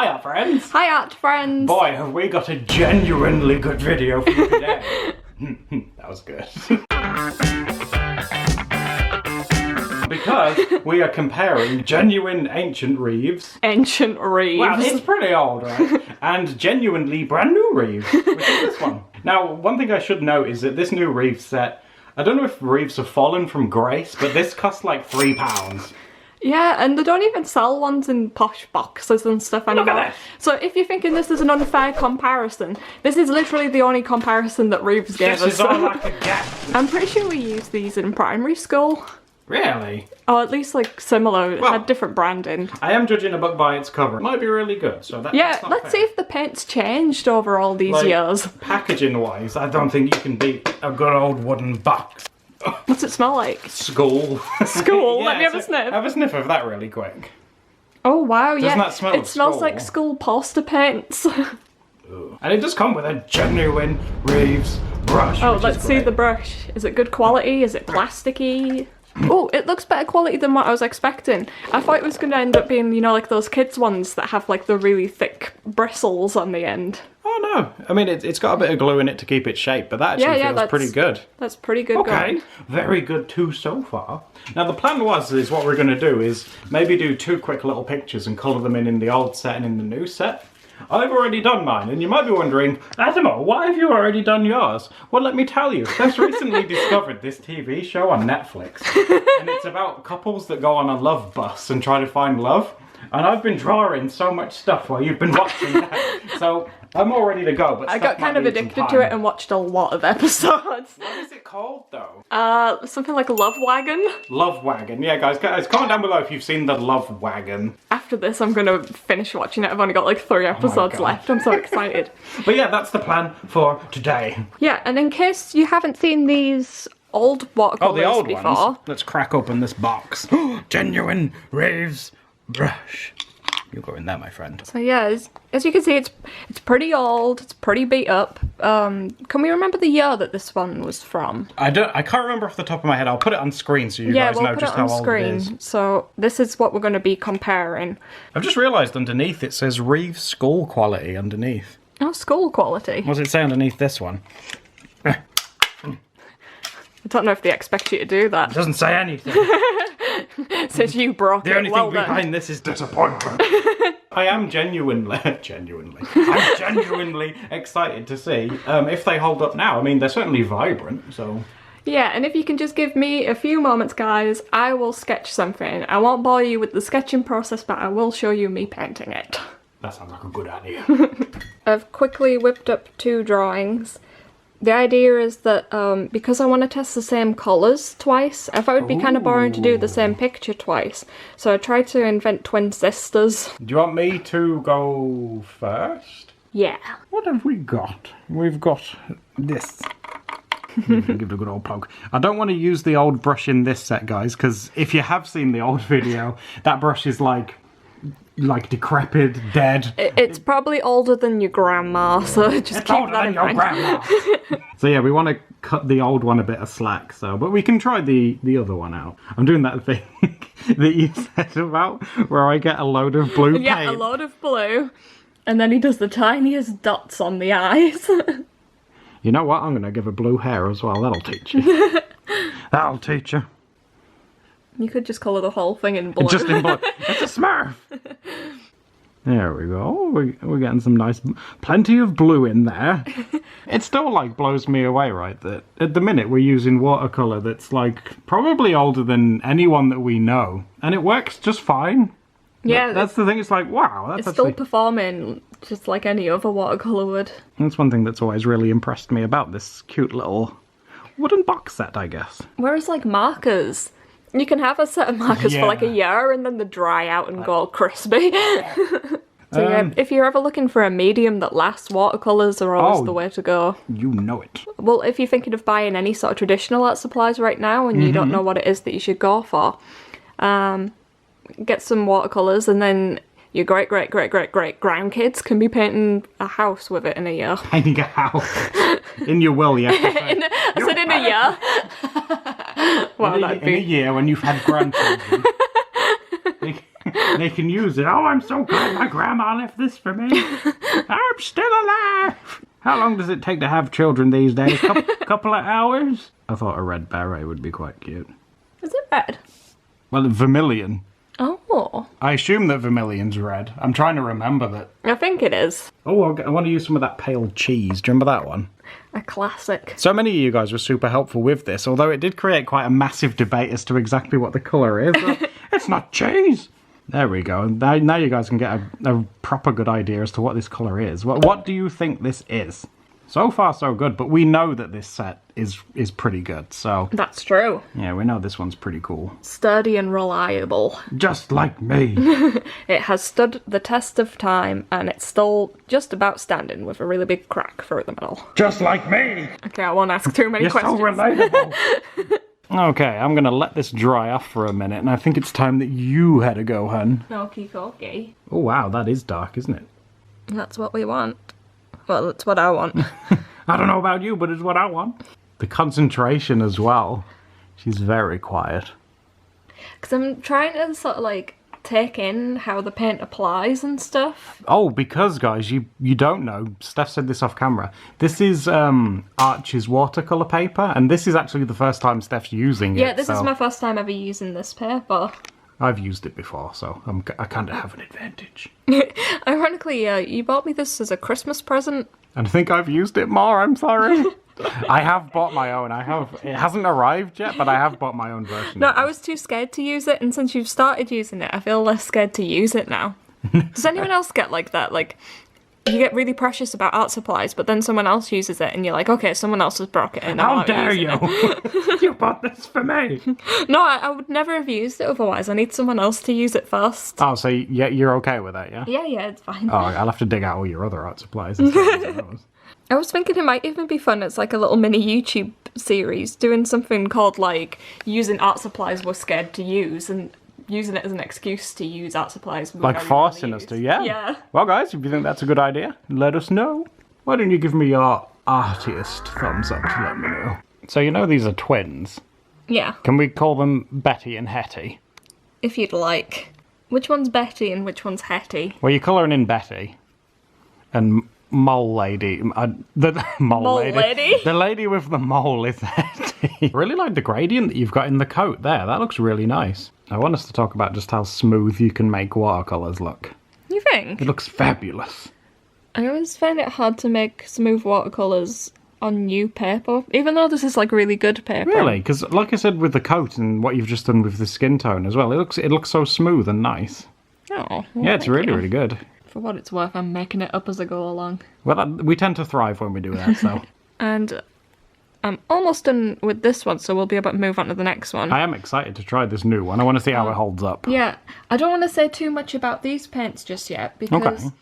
Hiya, friends. Hi, art friends. Boy, have we got a genuinely good video for you today. That was good. Because we are comparing genuine ancient Reeves. Ancient Reeves. Well, it's pretty old, right? And genuinely brand new Reeves, which is this one. Now, one thing I should note is that this new Reeves set, I don't know if Reeves have fallen from grace, but this cost like £3. Yeah, and they don't even sell ones in posh boxes and stuff anymore. Look at this. So if you're thinking this is an unfair comparison, this is literally the only comparison that Reeves gave us. This is all I could get. I'm pretty sure we used these in primary school. Really? Or at least like similar, it Well, had different branding. I am judging a book by its cover. It might be really good, so that's Yeah, not let's fair. see if the paint's changed over all these Like, years. packaging wise, I don't think you can beat a good old wooden box. What's it smell like? School. School? Let me have a so sniff. Have a sniff of that really quick. Oh wow, yeah. that smell it of smells school? like school poster paints. And it does come with a genuine Reeves brush. Oh, which let's is see great. the brush. Is it good quality? Is it plasticky? Oh, it looks better quality than what I was expecting. I thought it was going to end up being, you know, like those kids ones that have like the really thick bristles on the end. Oh no, I mean it's got a bit of glue in it to keep its shape, but that actually feels pretty good. That's pretty good. Okay, going. very good too so far. Now the plan is what we're going to do is maybe do 2 quick little pictures and colour them in the old set and in the new set. I've already done mine, and you might be wondering, Adamo, why have you already done yours? Well, let me tell you, I've recently discovered this TV show on Netflix, and it's about couples that go on a love bus and try to find love. And I've been drawing so much stuff while you've been watching that, so I'm all ready to go. But I got kind of addicted to it and watched a lot of episodes. What is it called though? Something like Love Wagon. Love Wagon. Yeah, guys, comment down below if you've seen the Love Wagon. After this, I'm gonna finish watching it. I've only got like 3 episodes God. left. I'm so excited. But yeah, that's the plan for today. Yeah, and in case you haven't seen these old watercolors Oh, the old before, ones. Let's crack open this box. Genuine Reeves brush. You go in there, my friend. so yeah, as you can see, it's pretty old. It's pretty beat up. Can we remember the year that this one was from? I can't remember off the top of my head. I'll put it on screen so you guys know just how old it is. So this is what we're going to be comparing. I've just realised underneath it says Reeves School Quality underneath. Oh, school quality. What does it say underneath this one? I don't know if they expect you to do that. It doesn't say anything. It says you broke it. The only Well thing done. behind this is disappointment. I am genuinely excited to see if they hold up now. I mean, they're certainly vibrant, so... Yeah, and if you can just give me a few moments, guys, I will sketch something. I won't bore you with the sketching process, but I will show you me painting it. That sounds like a good idea. I've quickly whipped up 2 drawings. The idea is that because I want to test the same colours twice, I thought it would be kind of boring to do the same picture twice. So I tried to invent twin sisters. Do you want me to go first? Yeah. What have we got? We've got this. Give it a good old poke. I don't want to use the old brush in this set, guys, because if you have seen the old video, that brush is like decrepit, dead. It's probably older than your grandma, so just It's keep older that than in your mind. grandma. So yeah, we want to cut the old one a bit of slack, but we can try the other one out. I'm doing that thing that you said about where I get a load of blue Yeah, paint. a load of blue, and then he does the tiniest dots on the eyes. You know what? I'm going to give her blue hair as well. That'll teach you. That'll teach you. You could just colour the whole thing in blue. Just in blue. It's a Smurf. There we go. We're getting some nice, plenty of blue in there. It still like blows me away, right? That at the minute we're using watercolor that's like probably older than anyone that we know, and it works just fine. Yeah, That's the thing. It's like, wow, that's it's actually... still performing just like any other watercolour would. That's one thing that's always really impressed me about this cute little wooden box set, I guess. Whereas like markers, you can have a set of markers for like a year and then they dry out and go all crispy. So yeah, if you're ever looking for a medium that lasts, watercolours are always the way to go. You know it. Well, if you're thinking of buying any sort of traditional art supplies right now and you don't know what it is that you should go for, get some watercolours and then your great-great-great-great-great-grandkids can be painting a house with it in a year. Painting a house. In your will, you have to say. I said in a year. Well, in a year when you've had grandchildren. they can use it. Oh, I'm so glad my grandma left this for me. I'm still alive. How long does it take to have children these days? Couple of hours? I thought a red beret would be quite cute. Is it red? Well, vermilion. Oh. I assume that vermilion's red. I'm trying to remember that. I think it is. Oh, I want to use some of that pale cheese. Do you remember that one? A classic. So many of you guys were super helpful with this, although it did create quite a massive debate as to exactly what the colour is. It's not cheese! There we go. Now you guys can get a proper good idea as to what this colour is. What do you think this is? So far, so good, but we know that this set is pretty good, so... That's true. Yeah, we know this one's pretty cool. Sturdy and reliable. Just like me. It has stood the test of time, and it's still just about standing with a really big crack through the middle. Just like me! Okay, I won't ask too many questions. You're so relatable. Okay, I'm gonna let this dry off for a minute, and I think it's time that you had a go, hun. Okie dokie. Oh wow, that is dark, isn't it? That's what we want. Well, it's what I want. I don't know about you, but it's what I want. The concentration as well. She's very quiet. Because I'm trying to sort of like take in how the paint applies and stuff. Oh, because guys, you don't know, Steph said this off camera, this is Arch's watercolour paper, and this is actually the first time Steph's using it. Yeah, this is my first time ever using this paper. I've used it before, so I kind of have an advantage. Ironically, you bought me this as a Christmas present. And I think I've used it more, I'm sorry. I have bought my own. It hasn't arrived yet, but I have bought my own version. No, I was too scared to use it, and since you've started using it, I feel less scared to use it now. Does anyone else get like that? Like, you get really precious about art supplies, but then someone else uses it, and you're like, okay, someone else has broke it, and how dare you? You bought this for me. No, I would never have used it otherwise. I need someone else to use it first. Oh, so yeah, you're okay with that, yeah? Yeah, it's fine. Oh, I'll have to dig out all your other art supplies. And those. I was thinking it might even be fun. It's like a little mini YouTube series doing something called like using art supplies we're scared to use and using it as an excuse to use art supplies. Like forcing us to, yeah? Yeah. Well, guys, if you think that's a good idea, let us know. Why don't you give me your artist thumbs up to let me know? So you know these are twins. Yeah. Can we call them Betty and Hetty? If you'd like. Which one's Betty and which one's Hetty? Well, you're colouring in Betty. And Mole Lady. The mole lady. The lady with the mole is Hetty. I really like the gradient that you've got in the coat there. That looks really nice. I want us to talk about just how smooth you can make watercolours look. You think? It looks fabulous. I always find it hard to make smooth watercolours on new paper, even though this is like really good paper. Really? Because like I said with the coat and what you've just done with the skin tone as well, it looks so smooth and nice. Oh. Well, yeah, it's really, really good. For what it's worth, I'm making it up as I go along. Well, we tend to thrive when we do that, so. And I'm almost done with this one, so we'll be able to move on to the next one. I am excited to try this new one. I want to see how it holds up. Yeah, I don't want to say too much about these paints just yet, because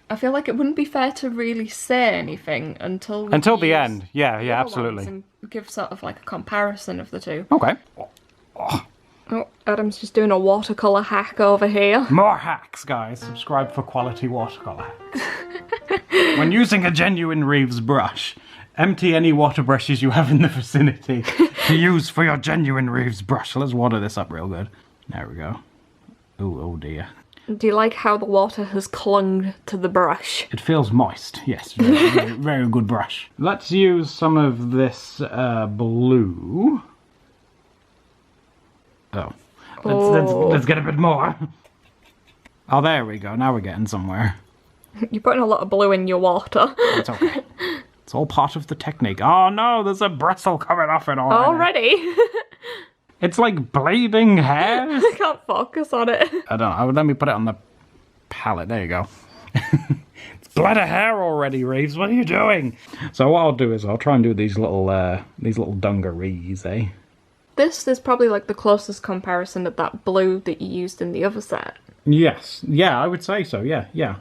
I feel like it wouldn't be fair to really say anything until the end. Yeah, absolutely. And give sort of like a comparison of the two. Okay. Oh, Adam's just doing a watercolour hack over here. More hacks, guys. Subscribe for quality watercolour hacks. When using a genuine Reeves brush, empty any water brushes you have in the vicinity to use for your genuine Reeves brush. Let's water this up real good. There we go. Oh dear. Do you like how the water has clung to the brush? It feels moist. Yes, very good brush. Let's use some of this blue. Oh. Let's get a bit more. Oh, there we go. Now we're getting somewhere. You're putting a lot of blue in your water. It's okay. It's all part of the technique. Oh no, there's a bristle coming off it already. It's like bleeding hair. I can't focus on it. I don't know. Let me put it on the palette. There you go. It's blood of hair already, Reeves. What are you doing? So what I'll do is I'll try and do these little dungarees, eh? This is probably like the closest comparison of that blue that you used in the other set. Yes. Yeah, I would say so. Yeah.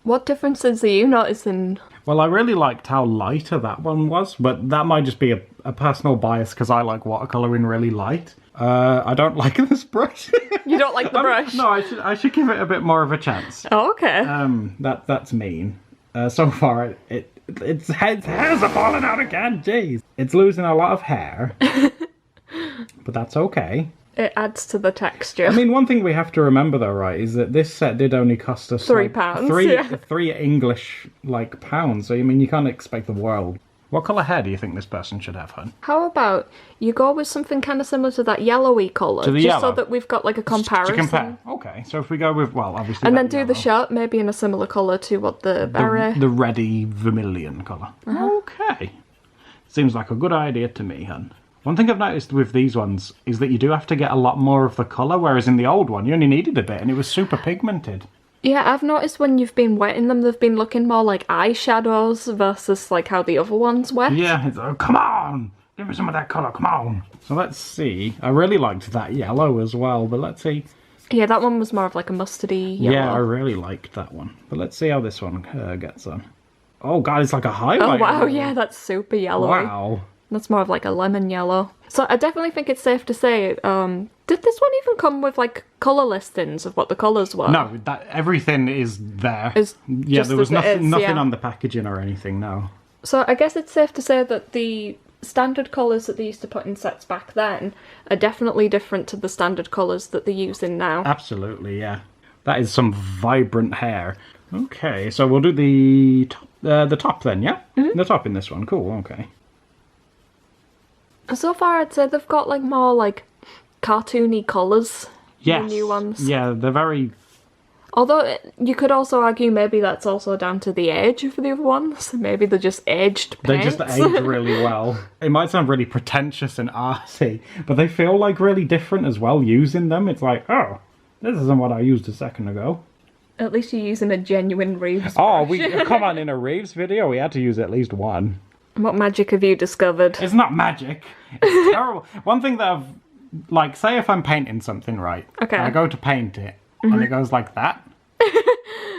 What differences are you noticing? Well, I really liked how lighter that one was, but that might just be a personal bias because I like watercolouring really light. I don't like this brush. You don't like the brush? No, I should give it a bit more of a chance. Oh, okay. That's mean. So far, its hairs are falling out again. Jeez, it's losing a lot of hair, but that's okay. It adds to the texture. I mean, one thing we have to remember though, right, is that this set did only cost us £3. three English pounds. So I mean, you can't expect the world. What colour hair do you think this person should have, hun? How about you go with something kind of similar to that yellowy colour, To the just yellow? so that we've got like a comparison. To compare. Okay, so if we go with, well, obviously And that then do the yellow. shirt maybe in a similar colour to what the beret. The reddy vermilion colour. Okay. Seems like a good idea to me, hun. One thing I've noticed with these ones is that you do have to get a lot more of the colour, whereas in the old one you only needed a bit and it was super pigmented. Yeah, I've noticed when you've been wetting them, they've been looking more like eyeshadows versus like how the other ones wet. Yeah, it's, oh, come on! Give me some of that colour, come on! So let's see. I really liked that yellow as well, but let's see. Yeah, that one was more of like a mustardy yellow. Yeah, I really liked that one. But let's see how this one gets on. Oh god, it's like a highlight. Oh wow, yeah, that's super yellowy. Wow. That's more of like a lemon yellow. So I definitely think it's safe to say, did this one even come with like colour listings of what the colours were? No, that everything is there. Is Yeah, just there was as it nothing, is, nothing yeah. on the packaging or anything, no. So I guess it's safe to say that the standard colours that they used to put in sets back then are definitely different to the standard colours that they're using now. Absolutely, yeah. That is some vibrant hair. Okay, so we'll do the top then, yeah? Mm-hmm. The top in this one, cool, okay. So far I'd say they've got like more like cartoony colours. Yes. The new ones. Yeah, they're very... Although you could also argue maybe that's also down to the age of the other ones. Maybe they're just aged They paints. just age really well. It might sound really pretentious and arty, but they feel like really different as well using them. It's like, oh, this isn't what I used a second ago. At least you're using a genuine Reeves Oh, brush. come on, in a Reeves video, we had to use at least one. What magic have you discovered? It's not magic. It's terrible. One thing that I've, like, say if I'm painting something, right? Okay. And I go to paint it, and it goes like that.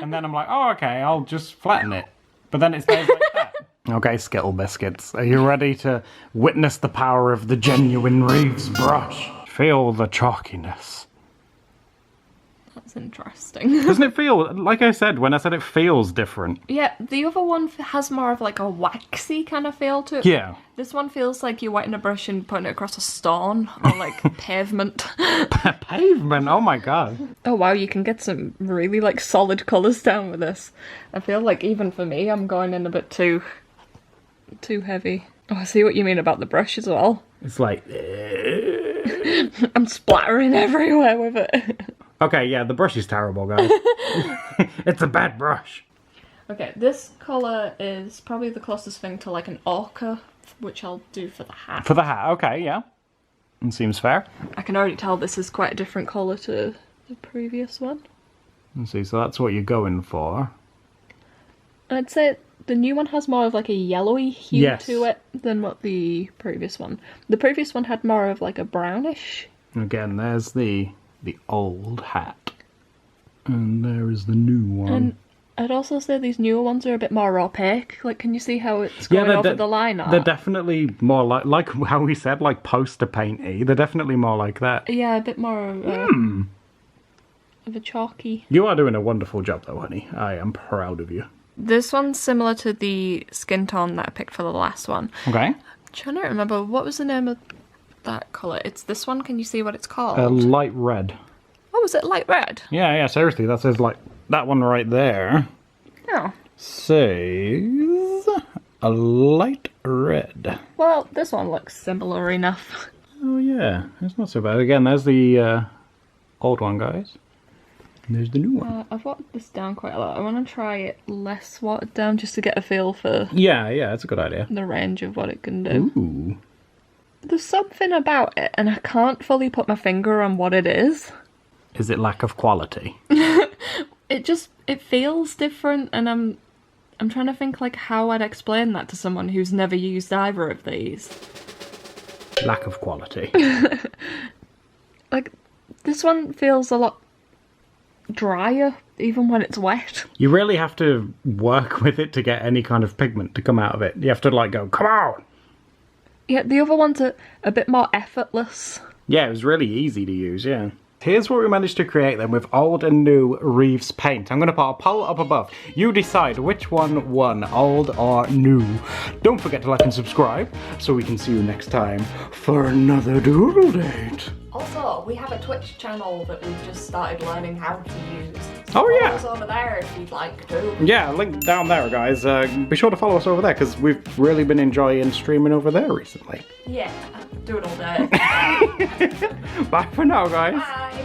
And then I'm like, oh, okay, I'll just flatten it. But then it stays like that. Okay, Skittle Biscuits, are you ready to witness the power of the genuine Reeves brush? Feel the chalkiness. That's interesting. Doesn't it feel, like I said, when I said it feels different? Yeah, the other one has more of like a waxy kind of feel to it. Yeah. This one feels like you're wetting a brush and putting it across a stone or like pavement. Pavement, oh my god. Oh wow, you can get some really like solid colours down with this. I feel like even for me, I'm going in a bit too heavy. Oh, I see what you mean about the brush as well. It's like... I'm splattering everywhere with it. Okay, yeah, the brush is terrible, guys. It's a bad brush. Okay, this colour is probably the closest thing to like an ochre, which I'll do for the hat. For the hat, okay, yeah. It seems fair. I can already tell this is quite a different colour to the previous one. Let's see, so that's what you're going for. I'd say the new one has more of like a yellowy hue Yes. to it than what the previous one. The previous one had more of like a brownish. Again, there's the old hat. And there is the new one. And I'd also say these newer ones are a bit more opaque. Like, can you see how it's going over the line art? They're definitely more like how we said, like poster painty. They're definitely more like that. Yeah, a bit more of a chalky. You are doing a wonderful job though, honey. I am proud of you. This one's similar to the skin tone that I picked for the last one. Okay. I'm trying to remember, what was the name of that colour? It's this one, can you see what it's called? Light red. Oh, was it light red? Yeah, seriously, that says like, that one right there Oh. says a light red. Well, this one looks similar enough. Oh yeah, it's not so bad. Again, there's the old one, guys. And there's the new one. I've watered this down quite a lot. I want to try it less watered down just to get a feel for Yeah, that's a good idea. the range of what it can do. Ooh. There's something about it, and I can't fully put my finger on what it is. Is it lack of quality? It feels different, and I'm trying to think like how I'd explain that to someone who's never used either of these. Lack of quality. Like, this one feels a lot drier, even when it's wet. You really have to work with it to get any kind of pigment to come out of it. You have to like go, come on! Yeah, the other ones are a bit more effortless. Yeah, it was really easy to use, yeah. Here's what we managed to create then with old and new Reeves paint. I'm going to put a poll up above. You decide which one won, old or new. Don't forget to like and subscribe so we can see you next time for another Doodle date. Also, well, we have a Twitch channel that we've just started learning how to use. Oh, yeah. Follow us over there if you'd like to. Yeah, link down there, guys. Be sure to follow us over there because we've really been enjoying streaming over there recently. Yeah, Doodle day. Bye for now, guys. Bye.